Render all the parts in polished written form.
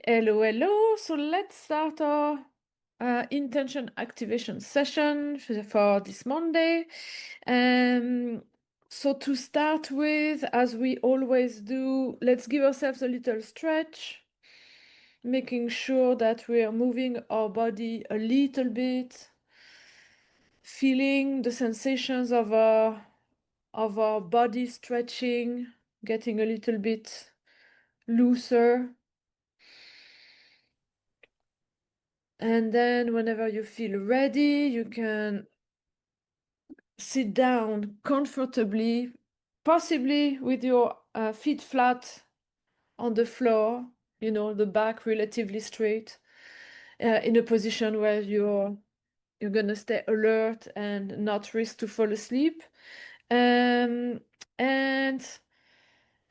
Hello, hello. So let's start our intention activation session for this Monday. So to start with, as we always do, let's give ourselves a little stretch, making sure that we are moving our body a little bit, feeling the sensations of our body stretching, getting a little bit looser. And then whenever you feel ready, you can sit down comfortably, possibly with your feet flat on the floor, the back relatively straight, in a position where you're gonna stay alert and not risk to fall asleep. Um, and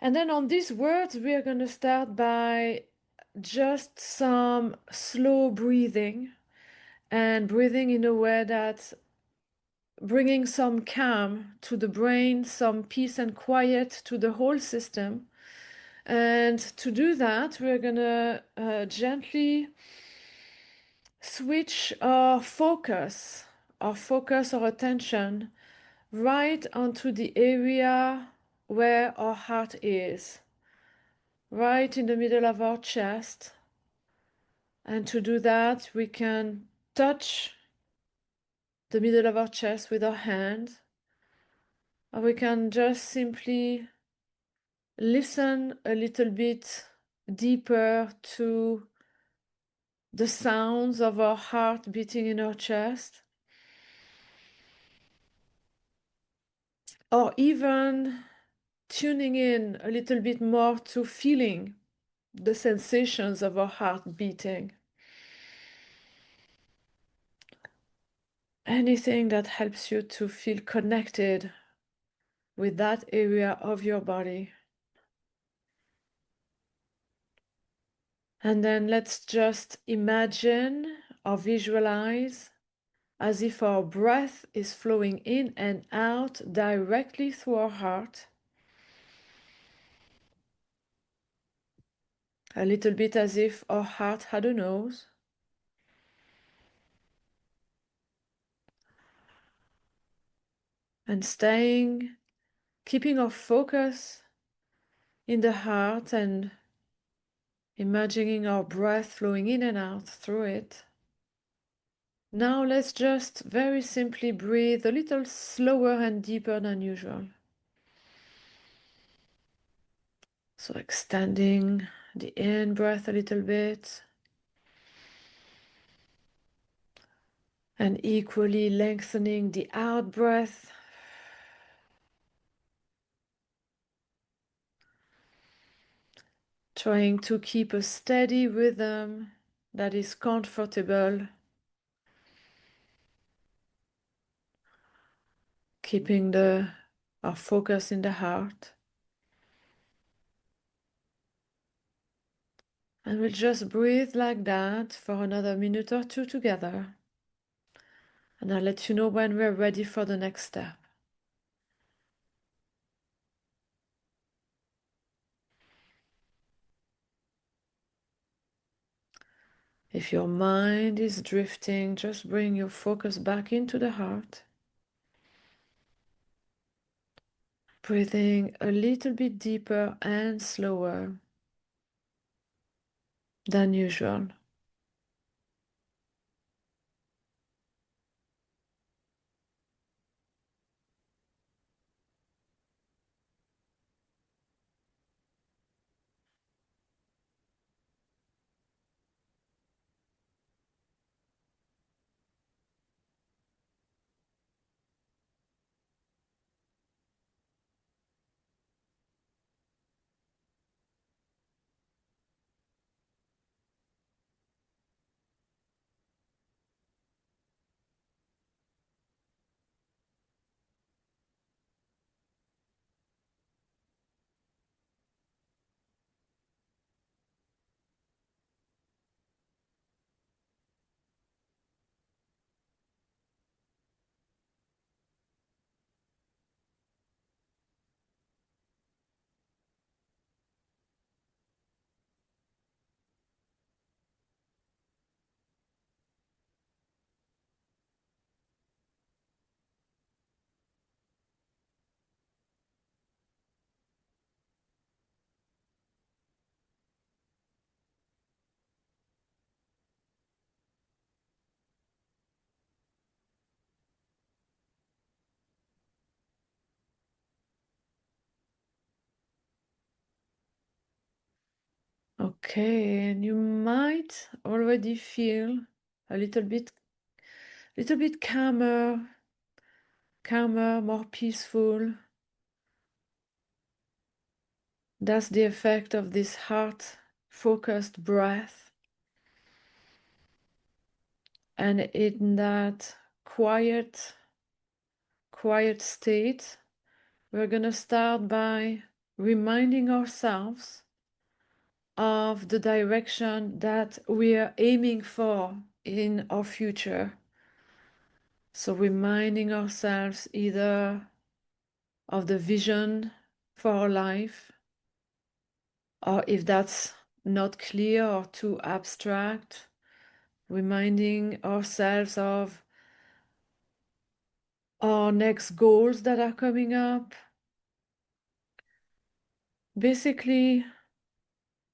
and then on these words, we are gonna start by just some slow breathing and breathing in a way that bringing some calm to the brain, some peace and quiet to the whole system. And to do that, we're gonna gently switch our attention right onto the area where our heart is, right in the middle of our chest. And to do that, we can touch the middle of our chest with our hand, or we can just simply listen a little bit deeper to the sounds of our heart beating in our chest, or even tuning in a little bit more to feeling the sensations of our heart beating. Anything that helps you to feel connected with that area of your body. And then let's just imagine or visualize as if our breath is flowing in and out directly through our heart. A little bit as if our heart had a nose. And keeping our focus in the heart and imagining our breath flowing in and out through it. Now let's just very simply breathe a little slower and deeper than usual. So extending the in-breath a little bit and equally lengthening the out-breath. Trying to keep a steady rhythm that is comfortable. Keeping our focus in the heart. And we'll just breathe like that for another minute or two together. And I'll let you know when we're ready for the next step. If your mind is drifting, just bring your focus back into the heart. Breathing a little bit deeper and slower than usual. Okay, and you might already feel a little bit calmer, more peaceful. That's the effect of this heart-focused breath. And in that quiet state, we're going to start by reminding ourselves of the direction that we are aiming for in our future. So reminding ourselves either of the vision for our life, or if that's not clear or too abstract, reminding ourselves of our next goals that are coming up. Basically,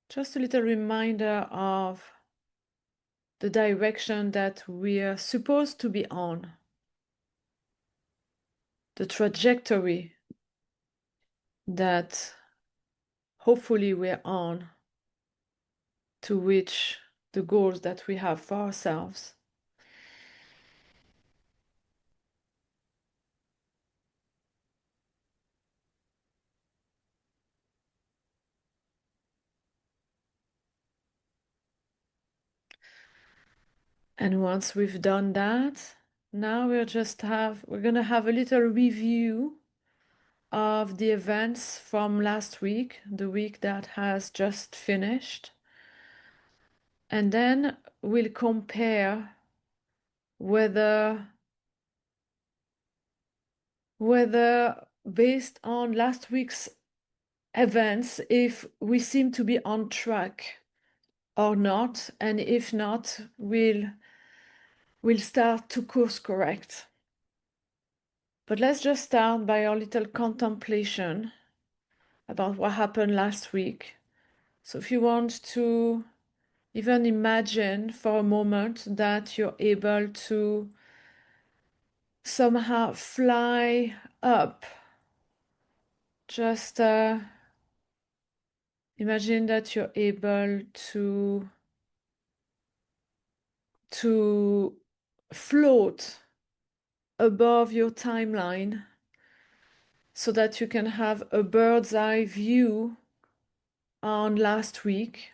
just a little reminder of the direction that we are supposed to be on, the trajectory that hopefully we're on to reach the goals that we have for ourselves. And once we've done that, now we're gonna have a little review of the events from last week, the week that has just finished. And then we'll compare whether based on last week's events, if we seem to be on track or not, and if not, we'll start to course correct. But let's just start by our little contemplation about what happened last week. So if you want to even imagine for a moment that you're able to somehow fly up, just imagine that you're able to float above your timeline so that you can have a bird's eye view on last week,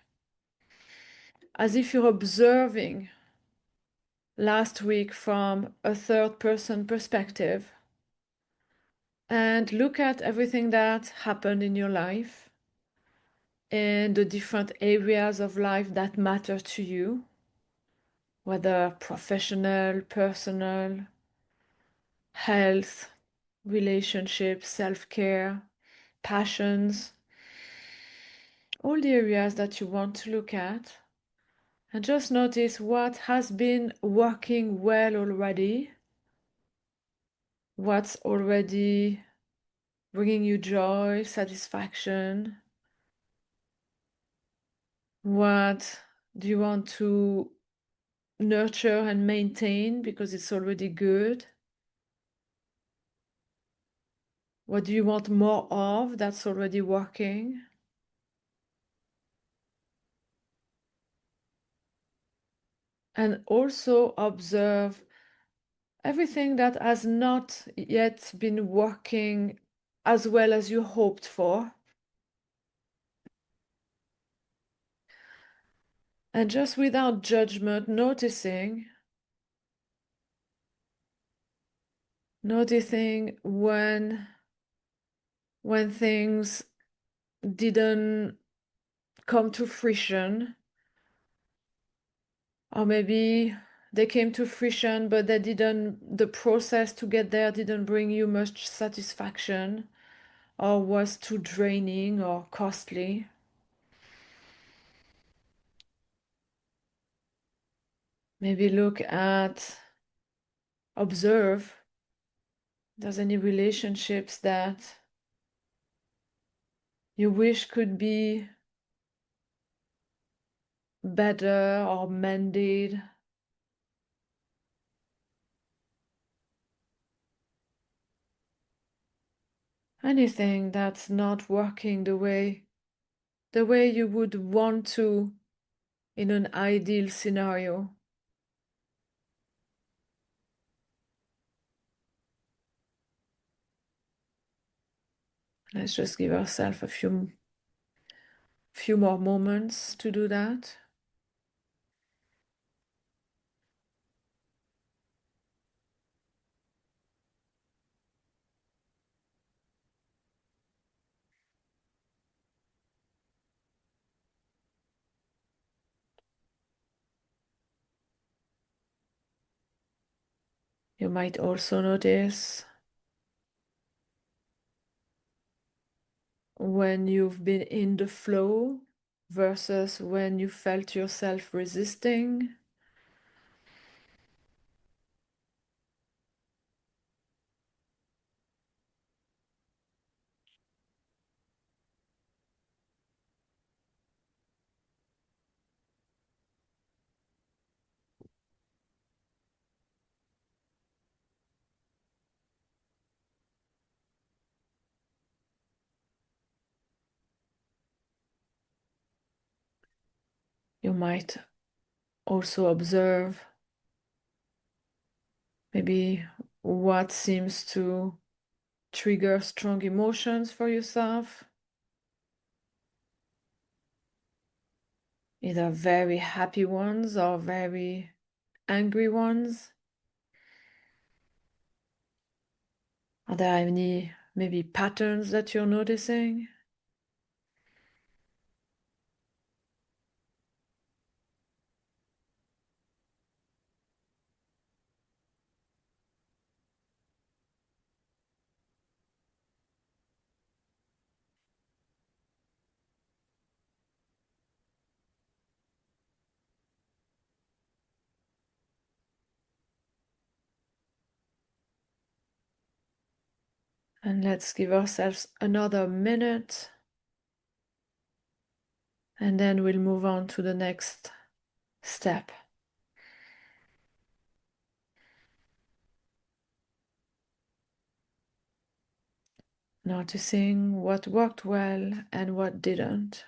as if you're observing last week from a third person perspective, and look at everything that happened in your life and the different areas of life that matter to you, whether professional, personal, health, relationships, self-care, passions, all the areas that you want to look at. And just notice what has been working well already, what's already bringing you joy, satisfaction. What do you want to nurture and maintain because it's already good? What do you want more of that's already working? And also observe everything that has not yet been working as well as you hoped for. And just without judgment, noticing when things didn't come to fruition, or maybe they came to fruition, but the process to get there didn't bring you much satisfaction, or was too draining or costly. Maybe observe if there's any relationships that you wish could be better or mended. Anything that's not working the way you would want to in an ideal scenario. Let's just give ourselves a few more moments to do that. You might also notice when you've been in the flow versus when you felt yourself resisting. You might also observe maybe what seems to trigger strong emotions for yourself, either very happy ones or very angry ones. Are there any maybe patterns that you're noticing? And let's give ourselves another minute, and then we'll move on to the next step. Noticing what worked well and what didn't.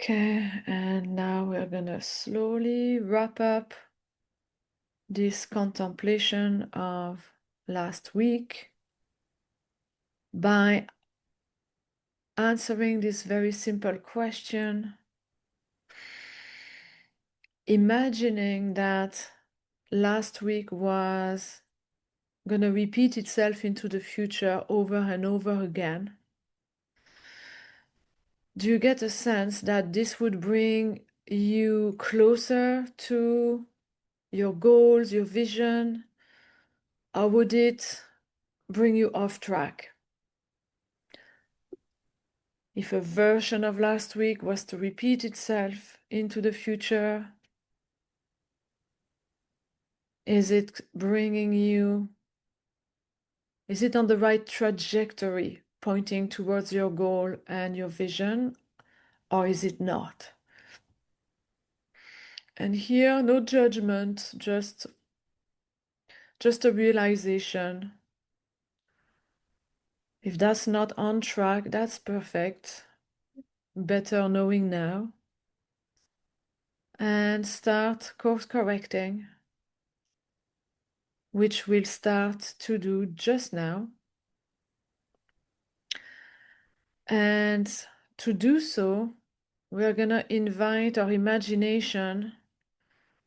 Okay, and now we're gonna slowly wrap up this contemplation of last week by answering this very simple question, imagining that last week was going to repeat itself into the future over and over again. Do you get a sense that this would bring you closer to your goals, your vision, or would it bring you off track? If a version of last week was to repeat itself into the future, is it bringing you, is it on the right trajectory, pointing towards your goal and your vision, or is it not? And here, no judgment, just a realization. If that's not on track, that's perfect. Better knowing now. And start course correcting, which we'll start to do just now. And to do so, we're going to invite our imagination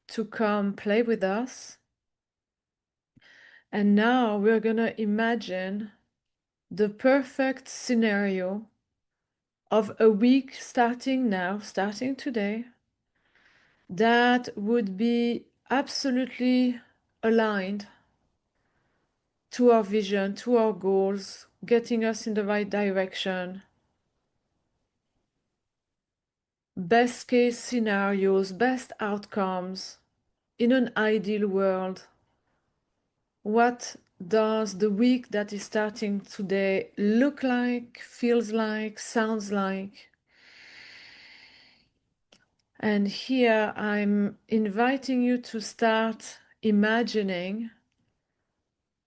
to come play with us. And now we're going to imagine the perfect scenario of a week starting now, starting today, that would be absolutely aligned to our vision, to our goals, getting us in the right direction. Best case scenarios, best outcomes in an ideal world. What does the week that is starting today look like, feels like, sounds like? And here I'm inviting you to start imagining,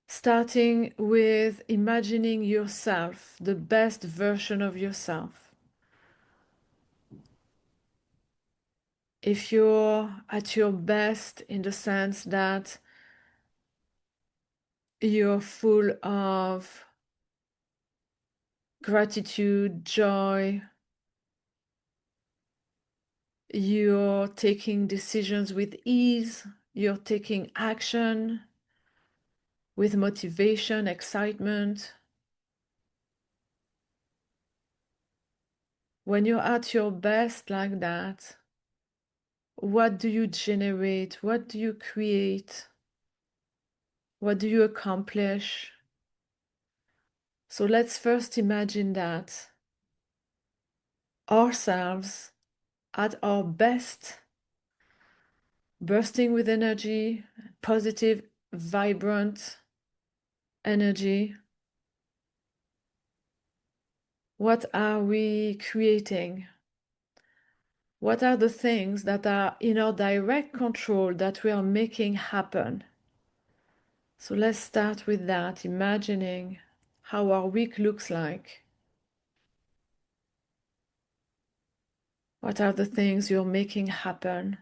starting with imagining yourself, the best version of yourself. If you're at your best in the sense that you're full of gratitude, joy, you're taking decisions with ease, you're taking action with motivation, excitement. When you're at your best like that, what do you generate? What do you create? What do you accomplish? So let's first imagine that ourselves at our best, bursting with energy, positive, vibrant energy. What are we creating? What are the things that are in our direct control that we are making happen? So let's start with that, imagining how our week looks like. What are the things you're making happen?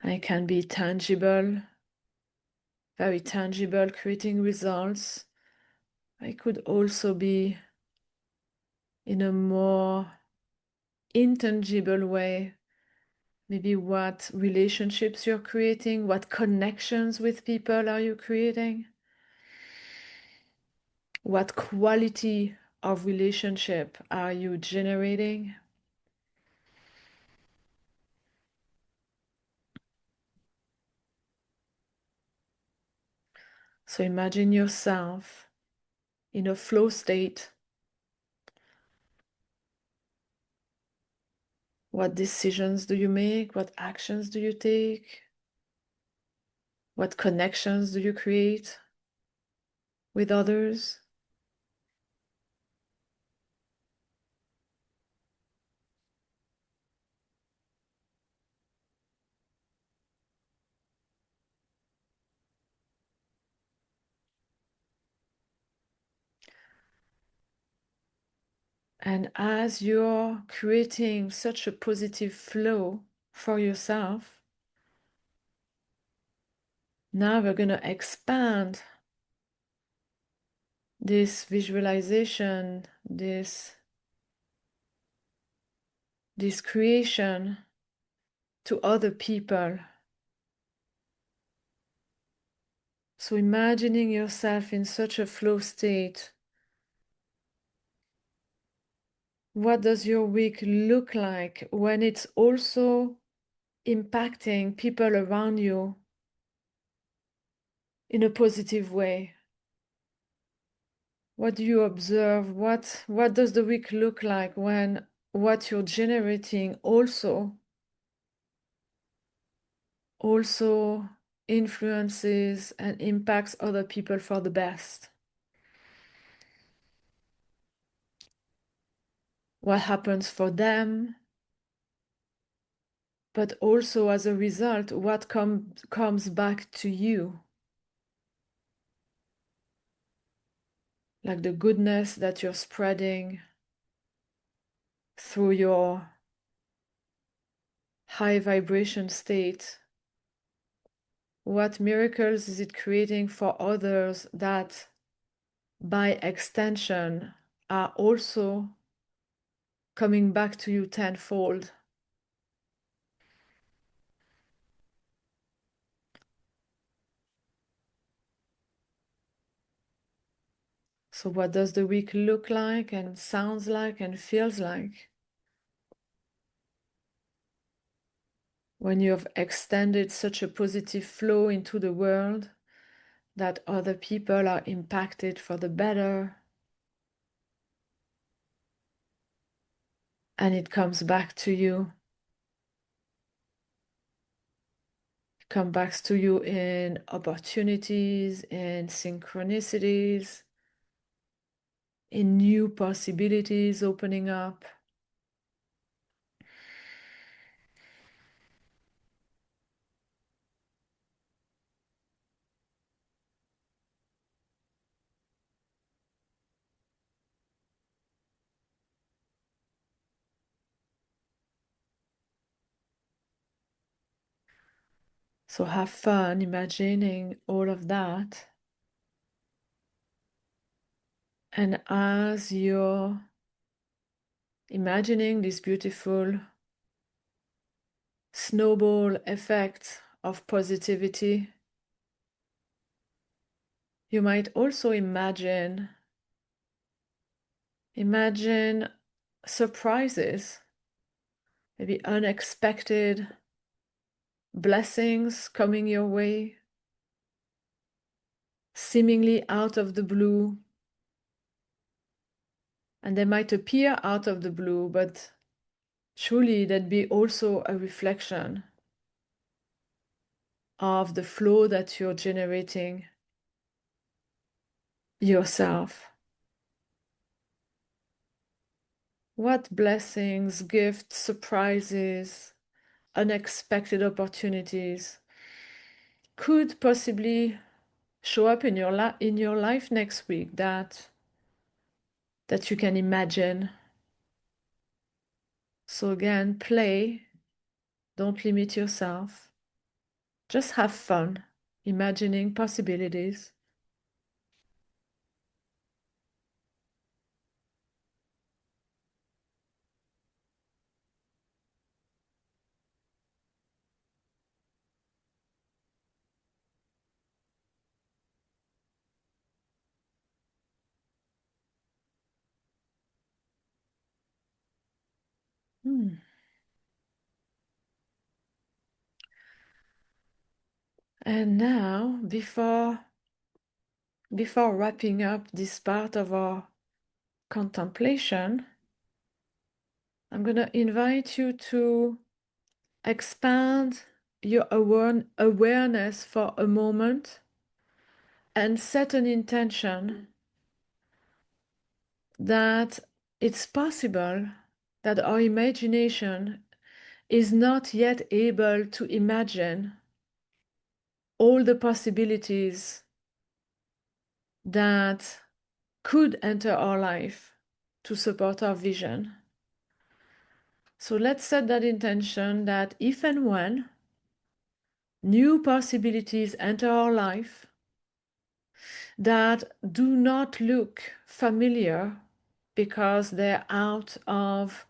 And it can be tangible, very tangible, creating results. It could also be in a more intangible way, maybe what relationships you're creating, what connections with people are you creating, what quality of relationship are you generating. So imagine yourself in a flow state. What decisions do you make? What actions do you take? What connections do you create with others? And as you're creating such a positive flow for yourself, now we're going to expand this visualization, this creation to other people. So imagining yourself in such a flow state, what does your week look like when it's also impacting people around you in a positive way? What do you observe? What does the week look like when what you're generating also influences and impacts other people for the best? What happens for them, but also as a result, what comes back to you? Like the goodness that you're spreading through your high vibration state. What miracles is it creating for others that, by extension, are also coming back to you tenfold? So what does the week look like and sounds like and feels like when you have extended such a positive flow into the world that other people are impacted for the better, and it comes back to you? It comes back to you in opportunities, in synchronicities, in new possibilities opening up. So have fun imagining all of that. And as you're imagining this beautiful snowball effect of positivity, you might also imagine surprises, maybe unexpected blessings coming your way, seemingly out of the blue. And they might appear out of the blue, but truly that'd be also a reflection of the flow that you're generating yourself. What blessings, gifts, surprises, unexpected opportunities could possibly show up in your life next week that you can imagine? So again, play, don't limit yourself. Just have fun imagining possibilities. Hmm. And now, before wrapping up this part of our contemplation, I'm going to invite you to expand your awareness for a moment and set an intention that it's possible that our imagination is not yet able to imagine all the possibilities that could enter our life to support our vision. So let's set that intention that if and when new possibilities enter our life that do not look familiar because they're out of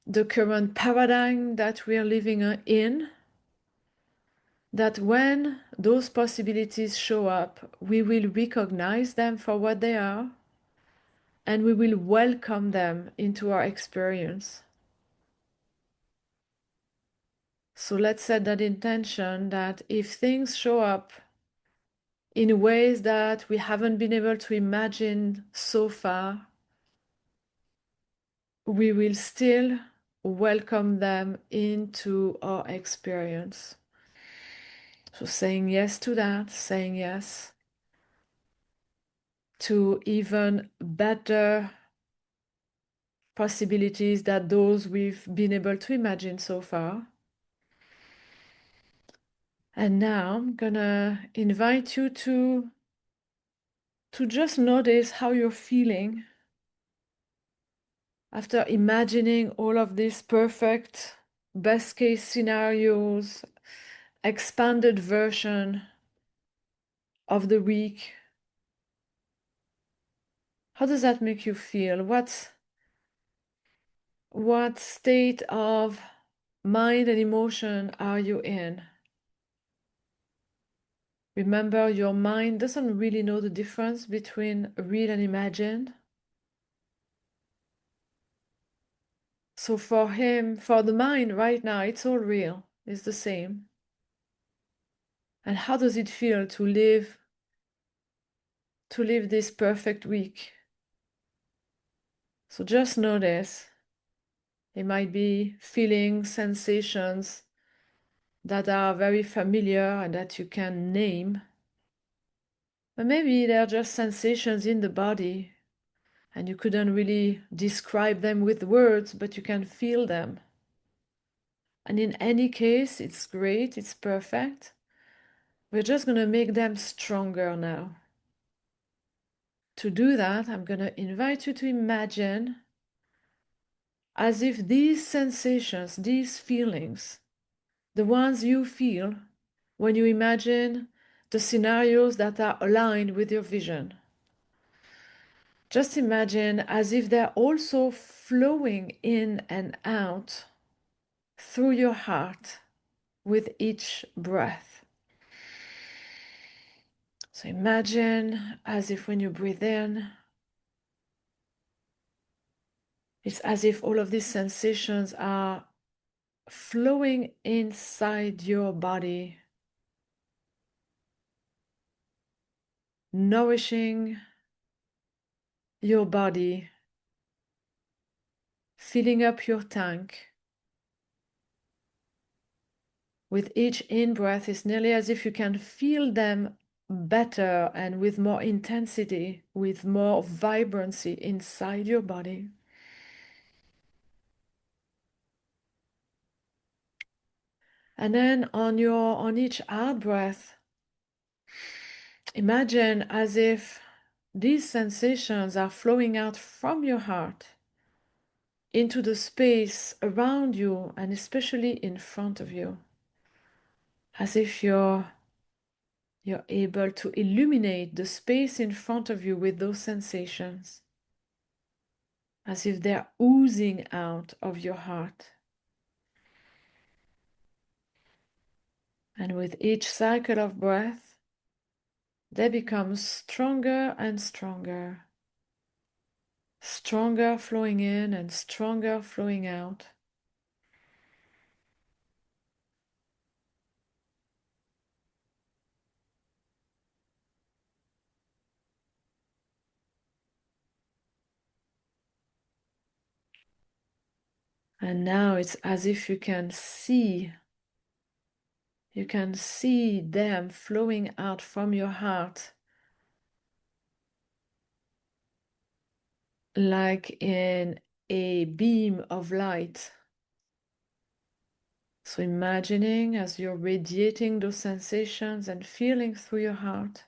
the current paradigm that we are living in, that when those possibilities show up, we will recognize them for what they are and we will welcome them into our experience. So let's set that intention that if things show up in ways that we haven't been able to imagine so far, we will still welcome them into our experience. So saying yes to that, saying yes to even better possibilities than those we've been able to imagine so far. And now I'm gonna invite you to just notice how you're feeling after imagining all of these perfect best case scenarios, expanded version of the week. How does that make you feel? What state of mind and emotion are you in? Remember, your mind doesn't really know the difference between real and imagined. So for him, for the mind right now, it's all real. It's the same. And how does it feel to live this perfect week? So just notice. It might be feelings, sensations that are very familiar and that you can name. But maybe they're just sensations in the body and you couldn't really describe them with words, but you can feel them. And in any case, it's great, it's perfect. We're just going to make them stronger now. To do that, I'm going to invite you to imagine as if these sensations, these feelings, the ones you feel when you imagine the scenarios that are aligned with your vision. Just imagine as if they're also flowing in and out through your heart with each breath. So imagine as if when you breathe in, it's as if all of these sensations are flowing inside your body, nourishing your body, filling up your tank. With each in-breath, it's nearly as if you can feel them better and with more intensity, with more vibrancy inside your body. And then on each out breath, imagine as if these sensations are flowing out from your heart into the space around you and especially in front of you, as if you're able to illuminate the space in front of you with those sensations, as if they're oozing out of your heart. And with each cycle of breath, they become stronger and stronger, stronger flowing in and stronger flowing out. And now it's as if you can see them flowing out from your heart like in a beam of light. So imagining as you're radiating those sensations and feeling through your heart,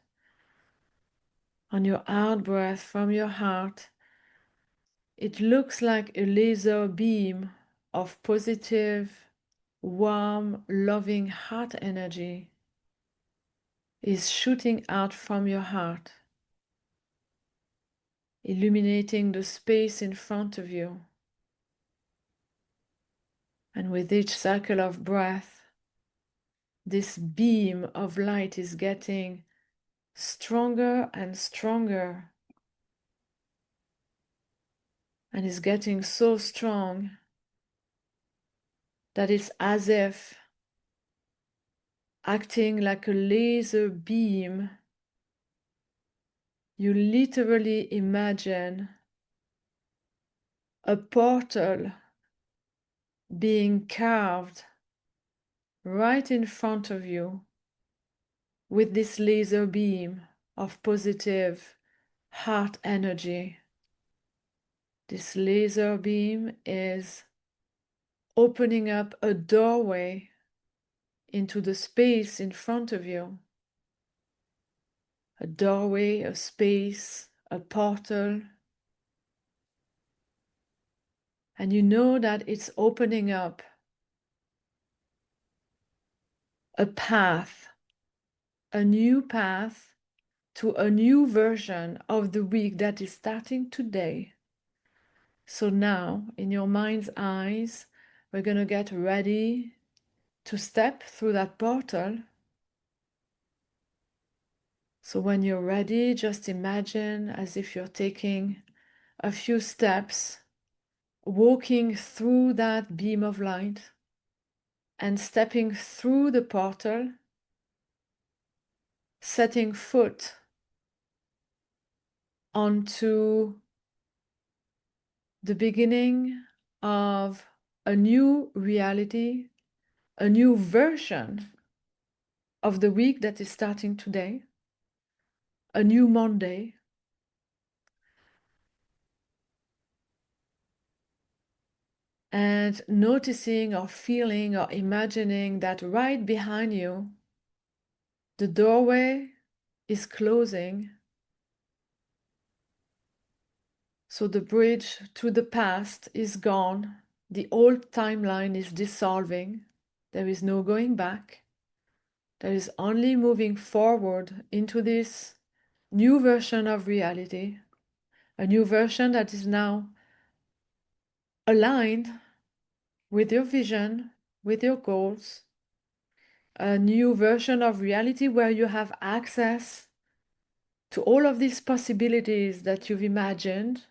on your out breath from your heart, it looks like a laser beam of positive, warm, loving heart energy is shooting out from your heart, illuminating the space in front of you. And with each cycle of breath, this beam of light is getting stronger and stronger, and is getting so strong that it's as if acting like a laser beam. You literally imagine a portal being carved right in front of you with this laser beam of positive heart energy. This laser beam is opening up a doorway into the space in front of you. A doorway, a space, a portal. And you know that it's opening up a path, a new path to a new version of the week that is starting today. So now, in your mind's eyes, we're going to get ready to step through that portal. So when you're ready, just imagine as if you're taking a few steps, walking through that beam of light and stepping through the portal, setting foot onto the beginning of a new reality, a new version of the week that is starting today, a new Monday. And noticing or feeling or imagining that right behind you, the doorway is closing. So the bridge to the past is gone. The old timeline is dissolving. There is no going back. There is only moving forward into this new version of reality, a new version that is now aligned with your vision, with your goals, a new version of reality where you have access to all of these possibilities that you've imagined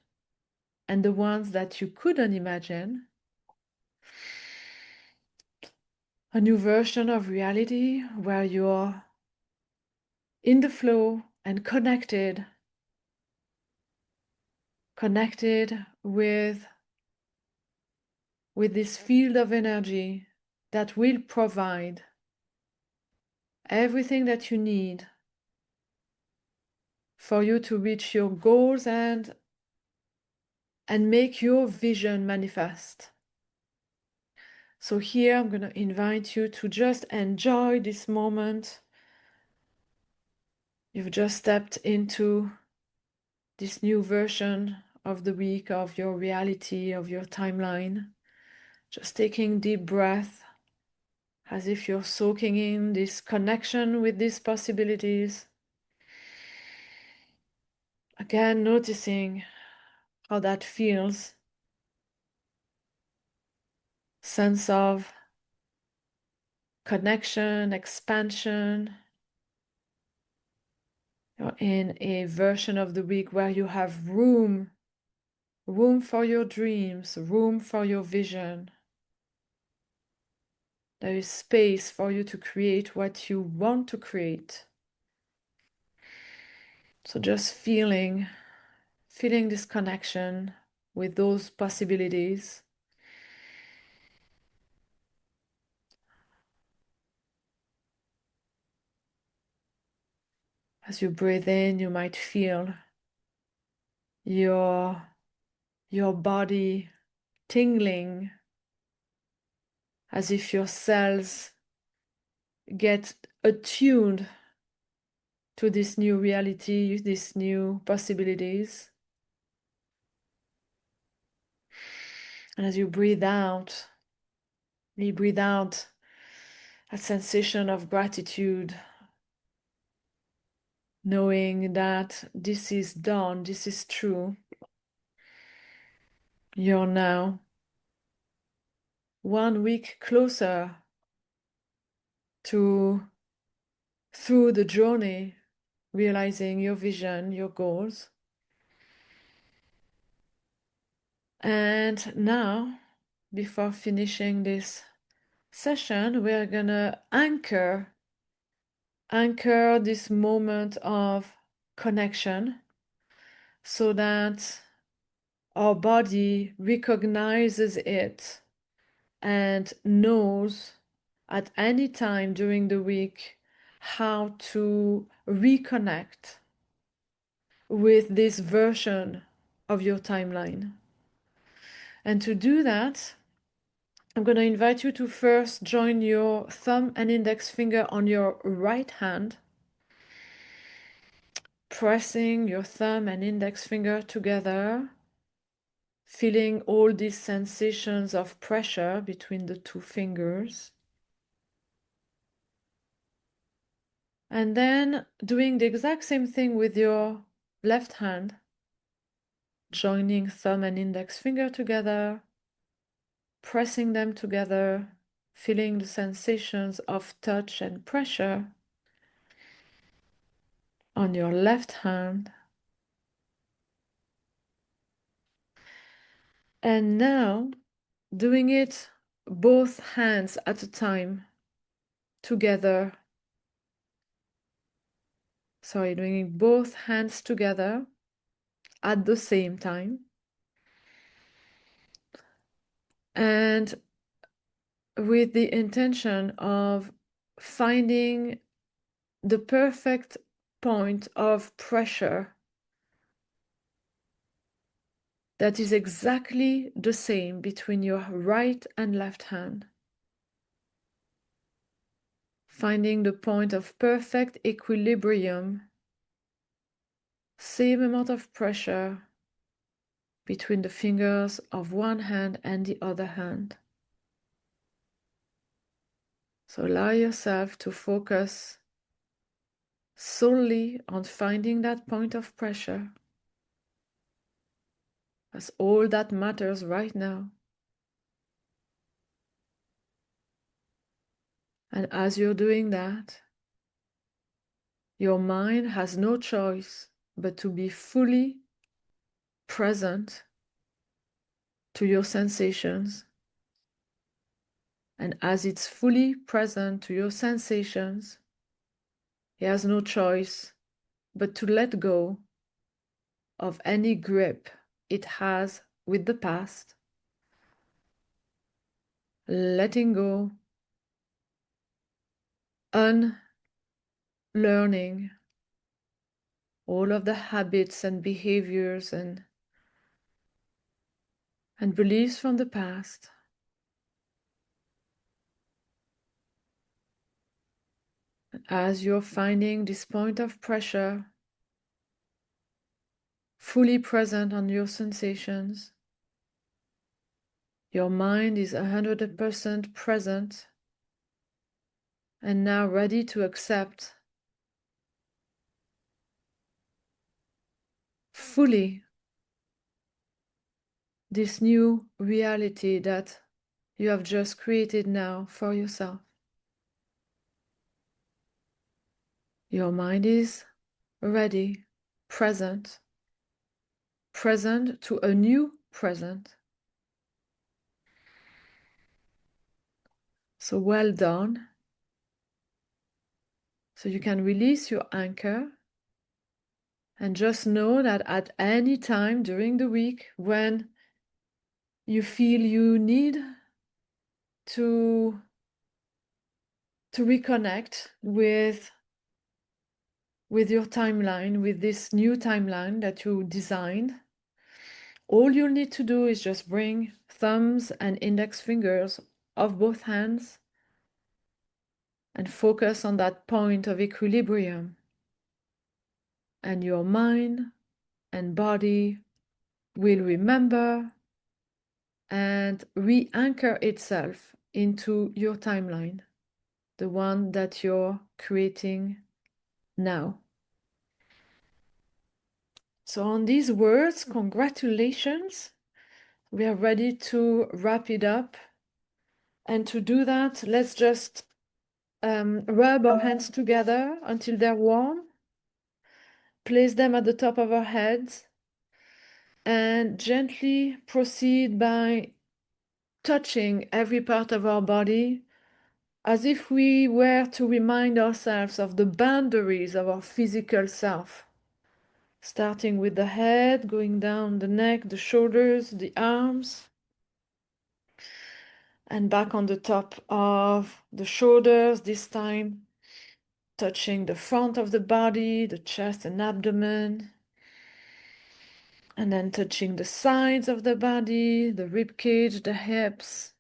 and the ones that you couldn't imagine. A new version of reality where you're in the flow and connected with this field of energy that will provide everything that you need for you to reach your goals and make your vision manifest. So here I'm going to invite you to just enjoy this moment. You've just stepped into this new version of the week, of your reality, of your timeline. Just taking deep breath as if you're soaking in this connection with these possibilities. Again, noticing how that feels. Sense of connection, expansion. You're in a version of the week where you have room for your dreams, room for your vision. There is space for you to create what you want to create. So just feeling this connection with those possibilities. As you breathe in, you might feel your body tingling, as if your cells get attuned to this new reality, these new possibilities. And as you breathe out a sensation of gratitude, knowing that this is done, this is true. You're now 1 week closer to through the journey, realizing your vision, your goals. And now, before finishing this session, we're gonna anchor this moment of connection so that our body recognizes it and knows at any time during the week how to reconnect with this version of your timeline. And to do that, I'm going to invite you to first join your thumb and index finger on your right hand, pressing your thumb and index finger together, feeling all these sensations of pressure between the two fingers. And then doing the exact same thing with your left hand, joining thumb and index finger together, pressing them together, feeling the sensations of touch and pressure on your left hand. And now doing it both hands at a time together. Sorry, doing both hands together at the same time. And with the intention of finding the perfect point of pressure that is exactly the same between your right and left hand. Finding the point of perfect equilibrium, same amount of pressure between the fingers of one hand and the other hand. So allow yourself to focus solely on finding that point of pressure. That's all that matters right now. And as you're doing that, your mind has no choice but to be fully present to your sensations. And as it's fully present to your sensations, it has no choice but to let go of any grip it has with the past, letting go, unlearning all of the habits and behaviors and beliefs from the past. As you're finding this point of pressure fully present on your sensations, your mind is 100% present and now ready to accept fully this new reality that you have just created now for yourself. Your mind is ready, present to a new present. So well done. So you can release your anchor and just know that at any time during the week when you feel you need to reconnect with your timeline, with this new timeline that you designed, all you'll need to do is just bring thumbs and index fingers of both hands and focus on that point of equilibrium. And your mind and body will remember and re-anchor itself into your timeline, the one that you're creating now. So on these words, congratulations. We are ready to wrap it up. And to do that, let's just rub our hands together until they're warm. Place them at the top of our heads and gently proceed by touching every part of our body as if we were to remind ourselves of the boundaries of our physical self. Starting with the head, going down the neck, the shoulders, the arms, and back on the top of the shoulders, this time touching the front of the body, the chest and abdomen, and then touching the sides of the body, the rib cage, the hips.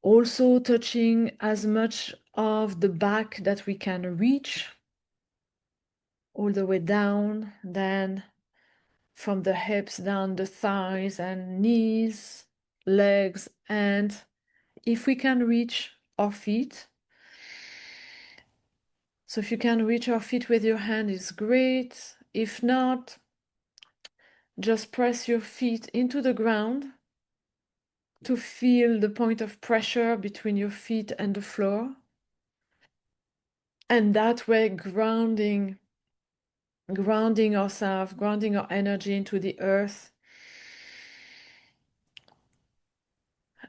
Also touching as much of the back that we can reach, all the way down, then from the hips down the thighs and knees, legs, and if we can reach our feet. So if you can reach our feet with your hand, it's great. If not, just press your feet into the ground to feel the point of pressure between your feet and the floor. And that way grounding grounding ourselves, grounding our energy into the earth,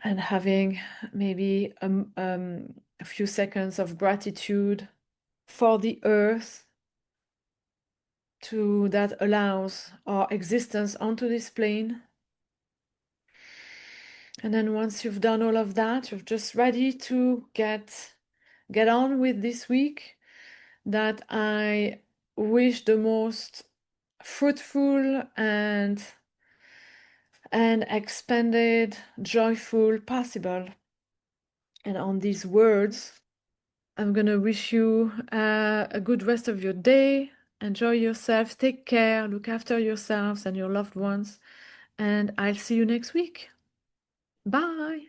and having maybe a few seconds of gratitude for the earth that allows our existence onto this plane. And then once you've done all of that, you're just ready to get on with this week that I wish the most fruitful and expanded, joyful possible. And on these words, I'm gonna wish you a good rest of your day. Enjoy yourself, take care, look after yourselves and your loved ones, and I'll see you next week. Bye.